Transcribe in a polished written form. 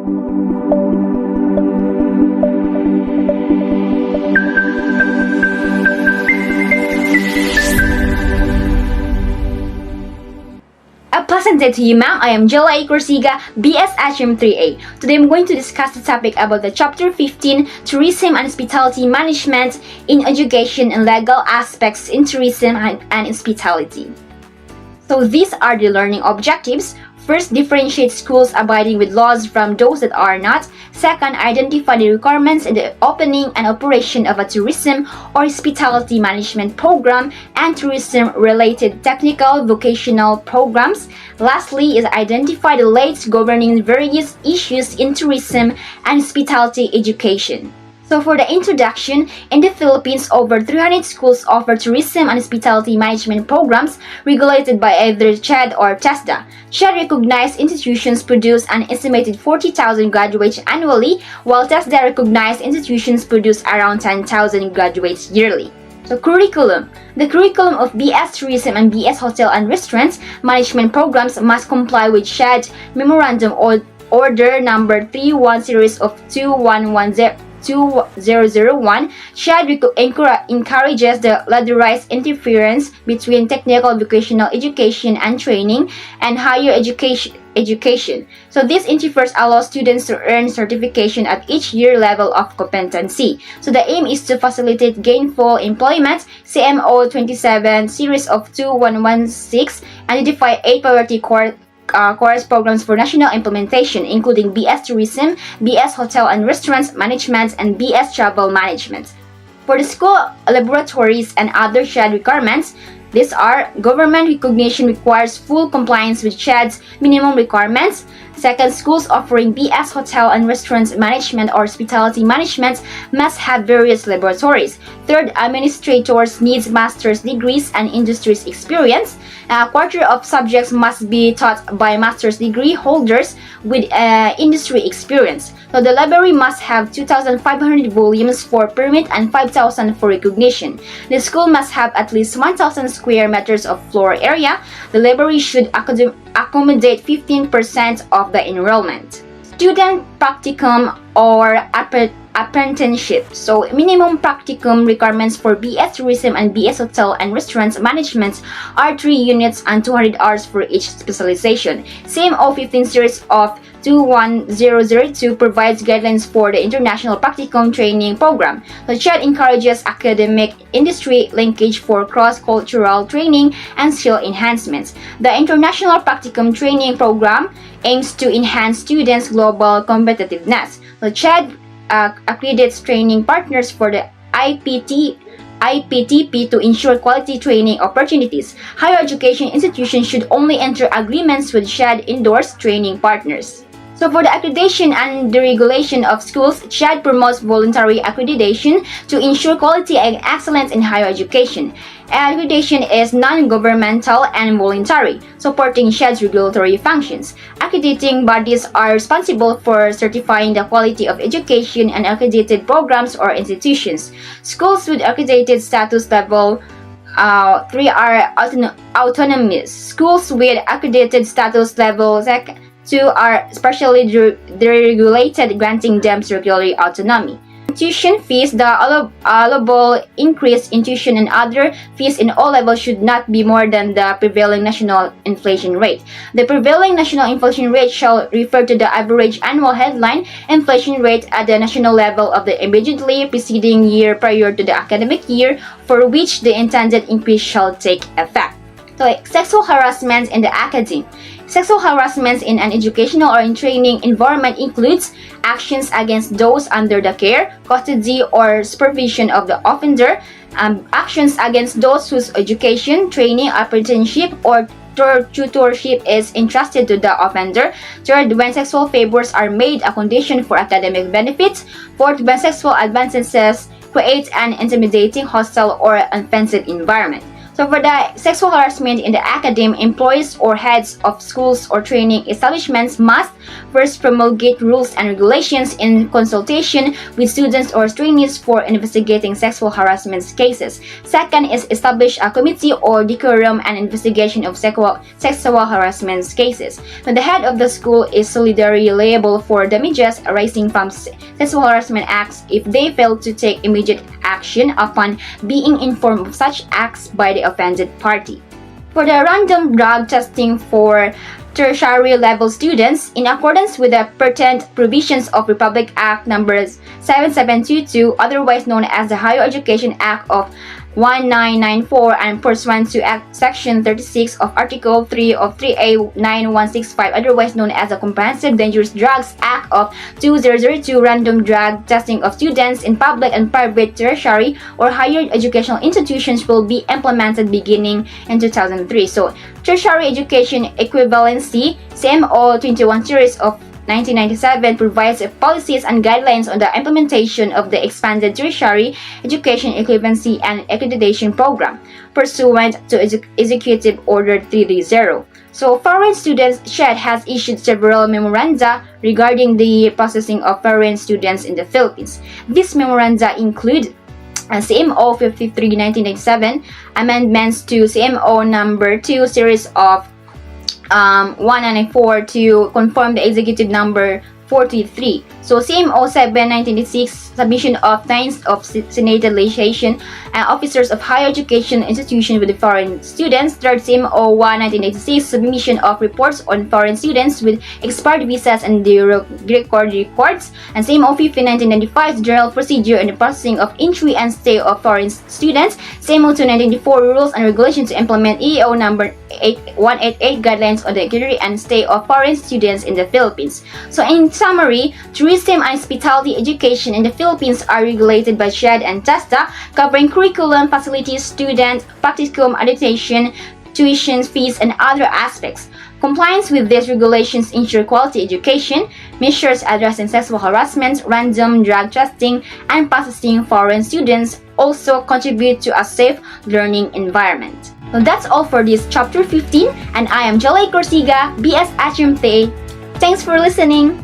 A pleasant day to you, ma'am. I am Jela Corsiga, BS HM 3A. Today I'm going to discuss the topic about the Chapter 15, Tourism and Hospitality Management in Education and Legal Aspects in Tourism and Hospitality. So these are the learning objectives. First, differentiate schools abiding with laws from those that are not. Second, identify the requirements in the opening and operation of a tourism or hospitality management program and tourism-related technical vocational programs. Lastly is identify the laws governing various issues in tourism and hospitality education. So for the introduction, in the Philippines, over 300 schools offer tourism and hospitality management programs regulated by either CHED or TESDA. CHED-recognized institutions produce an estimated 40,000 graduates annually, while TESDA-recognized institutions produce around 10,000 graduates yearly. So curriculum. The curriculum of BS Tourism and BS Hotel and Restaurants management programs must comply with CHED Memorandum Order Number 31 Series of 2001. CHED encourages the ladderized interference between technical vocational education and training and higher education. So this interference allows students to earn certification at each year level of competency. So the aim is to facilitate gainful employment. CMO 27 Series of 2116 identify 8 priority course programs for national implementation, including BS Tourism, BS Hotel and Restaurants Management, and BS Travel Management. For the school laboratories and other CHED requirements, these are: government recognition requires full compliance with CHED's minimum requirements. Second, schools offering BS Hotel and Restaurants Management or Hospitality Management must have various laboratories. Third, administrators need master's degrees and industry's experience. A quarter of subjects must be taught by master's degree holders with industry experience. So the library must have 2,500 volumes for permit and 5,000 for recognition. The school must have at least 1,000 square meters of floor area. The library should accommodate 15% of the enrollment. Student practicum or apprenticeship. So minimum practicum requirements for BS Tourism and BS Hotel and Restaurants Management are 3 units and 200 hours for each specialization. CMO 15 series of 21002 provides guidelines for the International Practicum Training Program. The CHED encourages academic industry linkage for cross-cultural training and skill enhancements. The International Practicum Training Program aims to enhance students' global competitiveness. The CHED accredits training partners for the IPTP to ensure quality training opportunities. Higher education institutions should only enter agreements with CHED-endorsed training partners. So for the accreditation and the regulation of schools, CHED promotes voluntary accreditation to ensure quality and excellence in higher education. Accreditation is non-governmental and voluntary, supporting CHED's regulatory functions. Accrediting bodies are responsible for certifying the quality of education and accredited programs or institutions. Schools with accredited status level 3 are autonomous. Schools with accredited status level 2 are specially deregulated, granting them regulatory autonomy. Tuition fees. The allowable increase in tuition and other fees in all levels should not be more than the prevailing national inflation rate. The prevailing national inflation rate shall refer to the average annual headline inflation rate at the national level of the immediately preceding year prior to the academic year for which the intended increase shall take effect. So, sexual harassment in the academy. Sexual harassment in an educational or in training environment includes actions against those under the care, custody, or supervision of the offender, actions against those whose education, training, apprenticeship, or tutorship is entrusted to the offender. Third, when sexual favors are made a condition for academic benefits. Fourth, when sexual advances create an intimidating, hostile, or offensive environment. So for the sexual harassment in the academy, employees or heads of schools or training establishments must first promulgate rules and regulations in consultation with students or trainees for investigating sexual harassment cases. Second is establish a committee or decorum and investigation of sexual harassment cases. Now, the head of the school is solidarily liable for damages arising from sexual harassment acts if they fail to take immediate action upon being informed of such acts by the offended party. For the random drug testing for tertiary level students, in accordance with the pertinent provisions of Republic Act numbers 7722, otherwise known as the Higher Education Act of 1994 and pursuant to Act Section 36 of Article 3 of 3A 9165, otherwise known as the Comprehensive Dangerous Drugs Act of 2002, random drug testing of students in public and private tertiary or higher educational institutions will be implemented beginning in 2003. So, Tertiary Education Equivalency CMO 21 series of 1997 provides policies and guidelines on the implementation of the expanded tertiary education equivalency and accreditation program pursuant to Executive Order 330. So, foreign students SHED has issued several memoranda regarding the processing of foreign students in the Philippines. These memoranda include CMO 53/1997, amendments to CMO number 2 series of 194 to conform the executive number 43. So CMO 7/1986, submission of kinds of senated legislation and officers of higher education institutions with foreign students. Third, CMO 1/1986, submission of reports on foreign students with expired visas and record reports. And CMO 50/1995, general procedure in the processing of entry and stay of foreign students. CMO 2/1994, rules and regulations to implement EO number 188, guidelines on the entry and stay of foreign students in the Philippines. So in summary, tourism and hospitality education in the Philippines are regulated by SHED and TESTA, covering curriculum, facilities, student, practicum, adaptation, tuition fees, and other aspects. Compliance with these regulations ensure quality education. Measures addressing sexual harassment, random drug testing, and processing foreign students also contribute to a safe learning environment. So that's all for this chapter 15, and I am Jela Corsiga, BS HMTA. Thanks for listening.